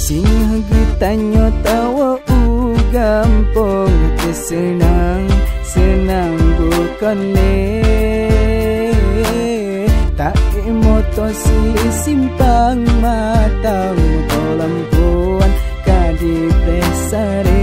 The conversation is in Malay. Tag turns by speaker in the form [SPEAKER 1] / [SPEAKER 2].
[SPEAKER 1] Sing tanyo tawa gampong senang senang bukan le tak moto si simpang matang moto lampuan kadi presare